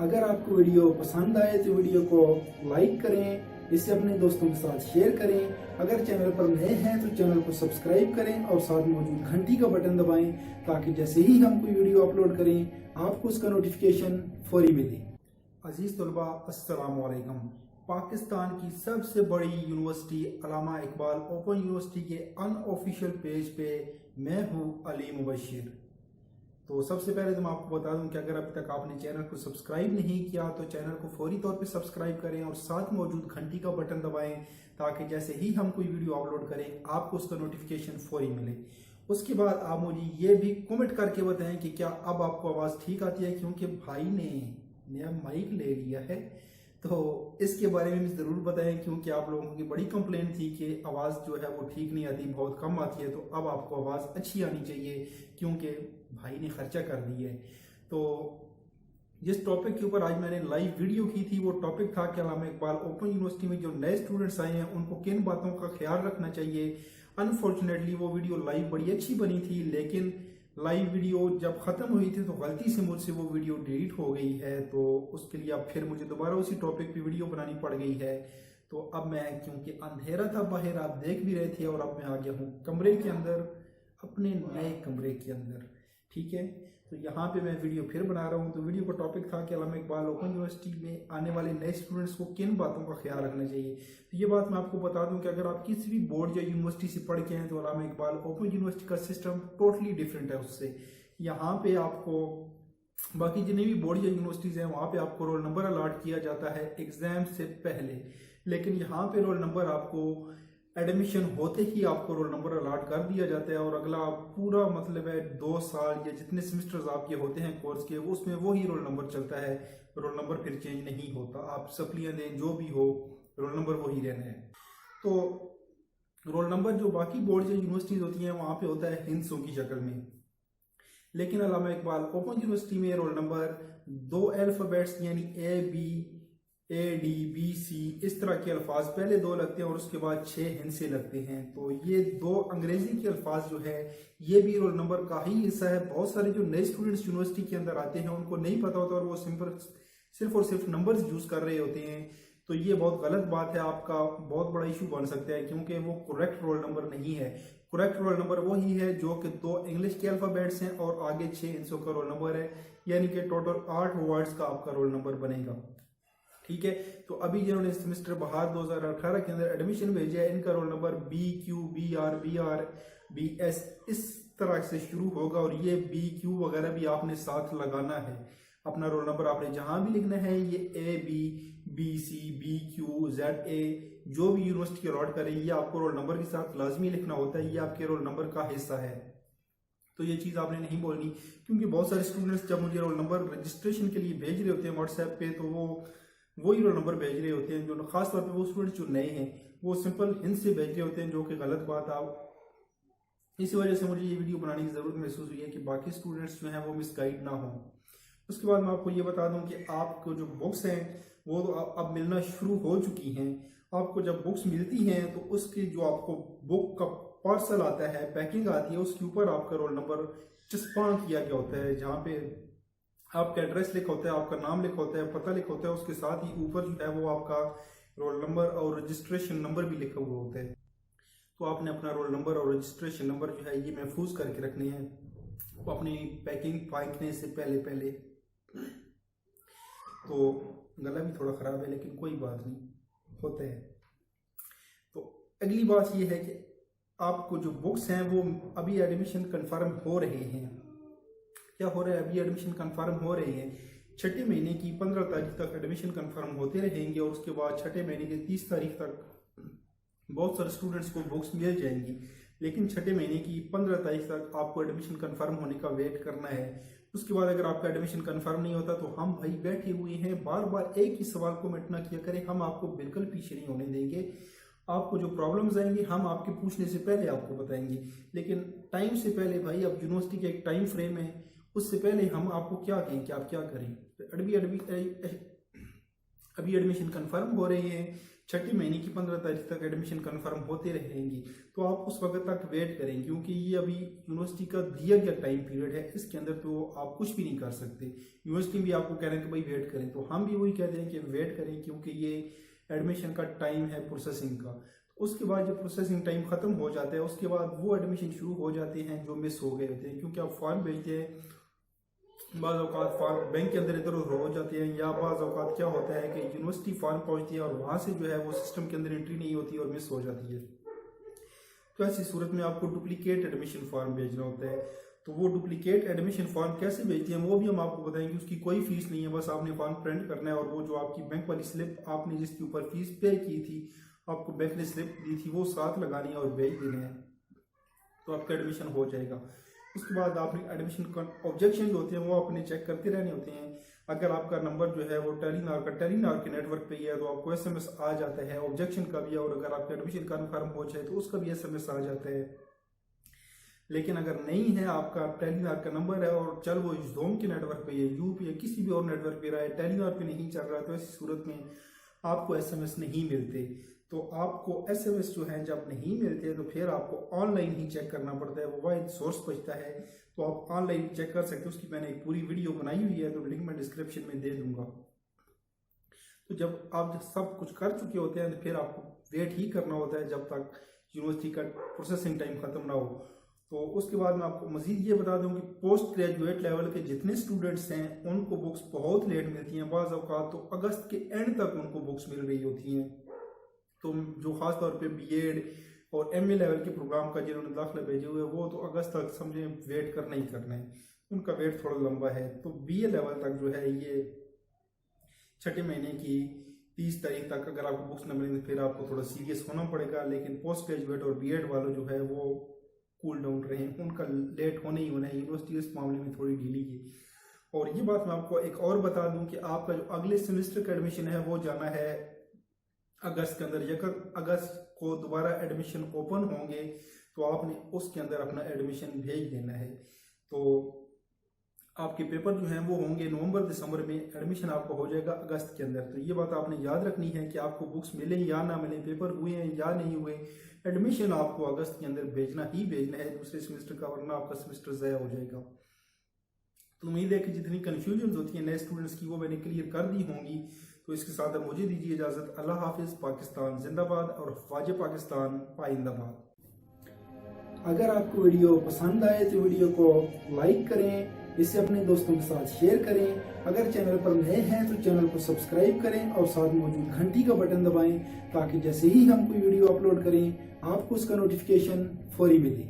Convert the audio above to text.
अगर आपको वीडियो पसंद आए तो वीडियो को लाइक करें, इसे अपने दोस्तों के साथ शेयर करें। अगर चैनल पर नए हैं तो चैनल को सब्सक्राइब करें और साथ मौजूद घंटी का बटन दबाएं ताकि जैसे ही हम कोई वीडियो अपलोड करें आपको उसका नोटिफिकेशन फौरी मिले। अजीज तलबा, अस्सलाम वालेकुम। पाकिस्तान की सबसे बड़ी यूनिवर्सिटी अल्लामा इकबाल ओपन यूनिवर्सिटी के अनऑफिशियल पेज पे मैं हूँ अली मुबशिर। तो सबसे पहले तो मैं आपको बता दूं कि अगर अभी तक आपने चैनल को सब्सक्राइब नहीं किया तो चैनल को फौरी तौर पे सब्सक्राइब करें और साथ मौजूद घंटी का बटन दबाएं ताकि जैसे ही हम कोई वीडियो अपलोड करें आपको उसका नोटिफिकेशन फौरी मिले। उसके बाद आप मुझे ये भी कमेंट करके बताएं कि क्या अब आपको आवाज़ ठीक आती है, क्योंकि भाई ने नया माइक ले लिया है तो इसके बारे में भी ज़रूर बताएं, क्योंकि आप लोगों की बड़ी कंप्लेंट थी कि आवाज़ जो है वो ठीक नहीं आती, बहुत कम आती है। तो अब आपको आवाज़ अच्छी आनी चाहिए क्योंकि भाई ने खर्चा कर दिया है। तो जिस टॉपिक के ऊपर आज मैंने लाइव वीडियो की थी वो टॉपिक था कि अल्लामा इकबाल ओपन यूनिवर्सिटी में जो नए स्टूडेंट्स आए हैं उनको किन बातों का ख्याल रखना चाहिए। अनफॉर्चुनेटली वो वीडियो लाइव बड़ी अच्छी बनी थी, लेकिन लाइव वीडियो जब ख़त्म हुई थी तो गलती से मुझसे वो वीडियो डिलीट हो गई है, तो उसके लिए अब फिर मुझे दोबारा उसी टॉपिक पे वीडियो बनानी पड़ गई है। तो अब मैं, क्योंकि अंधेरा था बाहर, आप देख भी रहे थे, और अब मैं आ गया हूँ कमरे के अंदर, अपने नए कमरे के अंदर। ठीक है, तो यहाँ पे मैं वीडियो फिर बना रहा हूँ। तो वीडियो का टॉपिक था कि अल्लामा इकबाल ओपन यूनिवर्सिटी में आने वाले नए स्टूडेंट्स को किन बातों का ख्याल रखना चाहिए। तो ये बात मैं आपको बता दूं कि अगर आप किसी भी बोर्ड या यूनिवर्सिटी से पढ़ के हैं तो अल्लामा इकबाल ओपन यूनिवर्सिटी का सिस्टम टोटली डिफरेंट है उससे। यहाँ पे आपको बाकी जितनी भी बोर्ड या यूनिवर्सिटीज़ हैं वहाँ पे आपको रोल नंबर अलॉट किया जाता है एग्जाम से पहले, लेकिन यहाँ पे रोल नंबर आपको एडमिशन होते ही आपको रोल नंबर अलॉट कर दिया जाता है, और अगला पूरा मतलब है 2 साल या जितने सेमेस्टर्स आपके होते हैं कोर्स के उसमें वही रोल नंबर चलता है। रोल नंबर फिर चेंज नहीं होता, आप सप्लियां दें जो भी हो रोल नंबर वही रहना है। तो रोल नंबर जो बाकी बोर्ड या यूनिवर्सिटीज होती हैं वहाँ पे होता है हिंसों की शक्ल में, लेकिन अल्लामा इकबाल ओपन यूनिवर्सिटी में रोल नंबर 2 अल्फ़ाबेट्स यानी ABADBC इस तरह के अल्फाज पहले 2 लगते हैं और उसके बाद 6 हिंसे लगते हैं। तो ये 2 अंग्रेजी के अल्फाज जो है ये भी रोल नंबर का ही हिस्सा है। बहुत सारे जो नए स्टूडेंट्स यूनिवर्सिटी के अंदर आते हैं उनको नहीं पता होता और वो सिर्फ और सिर्फ नंबर्स यूज कर रहे होते हैं। तो ये बहुत गलत बात है, आपका बहुत बड़ा इशू बन सकता है, क्योंकि वो करेक्ट रोल नंबर नहीं है। करेक्ट रोल नंबर वही है जो कि 2 इंग्लिश के अल्फाबेट्स हैं और आगे 6 हिस्सों का रोल नंबर है, यानी कि टोटल 8 वर्ड्स का आपका रोल नंबर बनेगा। ठीक है, तो अभी जिन्होंने सेमेस्टर बहार 2018 के अंदर एडमिशन भेजा है इनका roll number BQ BR BR BS इस तरह से शुरू होगा, और ये BQ वगैरह भी आपने साथ लगाना है। अपना रोल नंबर आपने जहां भी लिखना है, ये ABBCBQZA जो भी यूनिवर्सिटी अलॉट करे ये आपको रोल नंबर के साथ लाजमी लिखना होता है, ये आपके रोल नंबर का हिस्सा है। तो ये चीज़ आपने नहीं बोलनी, क्योंकि बहुत सारे स्टूडेंट्स जब मुझे रोल नंबर रजिस्ट्रेशन के लिए भेज रहे होते हैं व्हाट्सएप पे, तो वो वही रोल नंबर भेज रहे होते हैं, जो खास तौर पे वो स्टूडेंट्स जो नए हैं वो सिंपल हिंट से भेज रहे होते हैं, जो कि गलत बात है। इसी वजह से मुझे ये वीडियो बनाने की ज़रूरत महसूस हुई है कि बाकी स्टूडेंट्स जो हैं वो मिसगाइड ना हो। उसके बाद मैं आपको ये बता दूं कि आपको जो बुक्स हैं वो तो अब मिलना शुरू हो चुकी हैं। आपको जब बुक्स मिलती हैं तो उसकी जो आपको बुक का पार्सल आता है, पैकिंग आती है, उसके ऊपर आपका रोल नंबर चस्पा किया गया होता है, जहाँ पे आपका एड्रेस लिखा होता है, आपका नाम लिखा होता है, पता लिखा होता है, उसके साथ ही ऊपर जो है वो आपका रोल नंबर और रजिस्ट्रेशन नंबर भी लिखा हुआ होता है। तो आपने अपना रोल नंबर और रजिस्ट्रेशन नंबर जो है ये महफूज करके रखने हैं अपनी पैकिंग फेंकने से पहले। तो गला भी थोड़ा ख़राब है लेकिन कोई बात नहीं, होता है। तो अगली बात ये है कि आपको जो बुक्स हैं वो अभी एडमिशन कंफर्म हो रहे हैं। क्या हो रहा है, अभी एडमिशन कंफर्म हो रहे हैं। 6ठे महीने की 15 तारीख तक एडमिशन कंफर्म होते रहेंगे और उसके बाद 6ठे महीने की 30 तारीख तक बहुत सारे स्टूडेंट्स को बुक्स मिल जाएंगी, लेकिन 6ठे महीने की 15 तारीख तक आपको एडमिशन कंफर्म होने का वेट करना है। उसके बाद अगर आपका एडमिशन कंफर्म नहीं होता तो हम भाई बैठे हुए हैं, बार बार एक ही सवाल को मिट ना किया करें, हम आपको बिल्कुल पीछे नहीं होने देंगे। आपको जो प्रॉब्लम्स आएंगी हम आपके पूछने से पहले आपको बताएंगे, लेकिन टाइम से पहले भाई, अब यूनिवर्सिटी का एक टाइम फ्रेम है, उससे पहले हम आपको क्या कहें कि आप क्या करें। अभी एडमिशन कंफर्म हो रही है, छठी महीने की 15 तारीख तक एडमिशन कंफर्म होते रहेंगी। तो आप उस वक्त तक वेट करें, क्योंकि ये अभी यूनिवर्सिटी का दिया गया टाइम पीरियड है, इसके अंदर तो आप कुछ भी नहीं कर सकते। यूनिवर्सिटी भी आपको कह रहे हैं कि भाई वेट करें, तो हम भी वही कहते हैं कि वेट करें, क्योंकि ये एडमिशन का टाइम है प्रोसेसिंग का। उसके बाद जब प्रोसेसिंग टाइम खत्म हो जाता है, उसके बाद वो एडमिशन शुरू हो जाते हैं जो मिस हो गए होते हैं, क्योंकि आप फॉर्म भेजते हैं, बाज़ औक़ात फॉर्म बैंक के अंदर इधर उधर हो जाते हैं, या बाज़ औक़ात क्या होता है कि यूनिवर्सिटी फॉर्म पहुंचती है और वहां से जो है वो सिस्टम के अंदर एंट्री नहीं होती और मिस हो जाती है। तो ऐसी सूरत में आपको डुप्लीकेट एडमिशन फॉर्म भेजना होता है। तो वो डुप्लीकेट एडमिशन फॉर्म कैसे भेजते हैं वो भी हम आपको बताएंगे। उसकी कोई फीस नहीं है, बस आपने फॉर्म प्रिंट करना है और वो जो आपकी बैंक वाली स्लिप आपने जिसके ऊपर फीस पे की थी, आपको बैंक ने स्लिप दी थी, वो साथ लगानी है और भेज देने हैं, तो आपका एडमिशन हो जाएगा। उसके बाद आपने एडमिशन ऑब्जेक्शन जो होते हैं वो अपने चेक करते रहने होते हैं। अगर आपका नंबर जो है वो टेलीनॉर के नेटवर्क पे ही है तो आपको SMS आ जाता है ऑब्जेक्शन का भी, और अगर आपका एडमिशन कन्फर्म हो जाए तो उसका भी SMS आ जाता है। लेकिन अगर नहीं है, आपका टेलीनॉर का नंबर है और चल वो जोम के नेटवर्क पे है, यूपी या किसी भी और नेटवर्क पे रहा है, टेलीनॉर पे नहीं चल रहा, तो ऐसी सूरत में आपको SMS नहीं मिलते। तो आपको SMS जो है जब नहीं मिलते तो फिर आपको ऑनलाइन ही चेक करना पड़ता है, वो वाइड सोर्स बचता है, तो आप ऑनलाइन चेक कर सकते हो। उसकी मैंने एक पूरी वीडियो बनाई हुई है, तो लिंक मैं डिस्क्रिप्शन में दे दूंगा। तो जब आप सब कुछ कर चुके होते हैं तो फिर आपको वेट ही करना होता है जब तक यूनिवर्सिटी का प्रोसेसिंग टाइम खत्म ना हो। तो उसके बाद मैं आपको मजीद ये बता दूं कि पोस्ट ग्रेजुएट लेवल के जितने स्टूडेंट्स हैं उनको बुक्स बहुत लेट मिलती हैं, बाज़ औक़ात तो अगस्त के एंड तक उनको बुक्स मिल रही होती हैं। तो जो खास तौर पे BEd और MA लेवल के प्रोग्राम का जिन्होंने दाखिला भेजे हुए वो तो अगस्त तक समझे वेट करना ही करना है, उनका वेट थोड़ा लंबा है। तो BA लेवल तक जो है ये छठे महीने की 30 तारीख तक अगर आपको बुक्स न मिलेंगे फिर आपको थोड़ा सीरियस होना पड़ेगा। लेकिन पोस्ट ग्रेजुएट और BEd वालों जो है वो कूल डाउन रहे, उनका लेट होने ही होना है। यूनिवर्सिटी इस मामले में थोड़ी ढीली की। और ये बात मैं आपको एक और बता दूं कि आपका जो अगले सेमेस्टर का एडमिशन है वो जाना है अगस्त के अंदर। 1 अगस्त को दोबारा एडमिशन ओपन होंगे, तो आपने उसके अंदर अपना एडमिशन भेज देना है। तो आपके पेपर जो हैं वो होंगे नवंबर दिसंबर में, एडमिशन आपका हो जाएगा अगस्त के अंदर। तो ये बात आपने याद रखनी है कि आपको बुक्स मिले या ना मिले, पेपर हुए हैं या नहीं हुए, एडमिशन आपको अगस्त के अंदर भेजना ही भेजना है दूसरे सेमेस्टर का, वरना आपका सेमेस्टर ज़ाया हो जाएगा। तो उम्मीद है कि जितनी कन्फ्यूजन होती है नए स्टूडेंट्स की वो मैंने क्लियर कर दी होंगी। तो इसके साथ अब मुझे दीजिए इजाज़त। अल्लाह हाफिज़। पाकिस्तान जिंदाबाद और ख्वाज पाकिस्तान पाइंदाबाद। अगर आपको वीडियो पसंद आए तो वीडियो को लाइक करें, इसे अपने दोस्तों के साथ शेयर करें। अगर चैनल पर नए हैं तो चैनल को सब्सक्राइब करें और साथ मौजूद घंटी का बटन दबाएं, ताकि जैसे ही हम कोई वीडियो अपलोड करें आपको उसका नोटिफिकेशन फौरी मिले।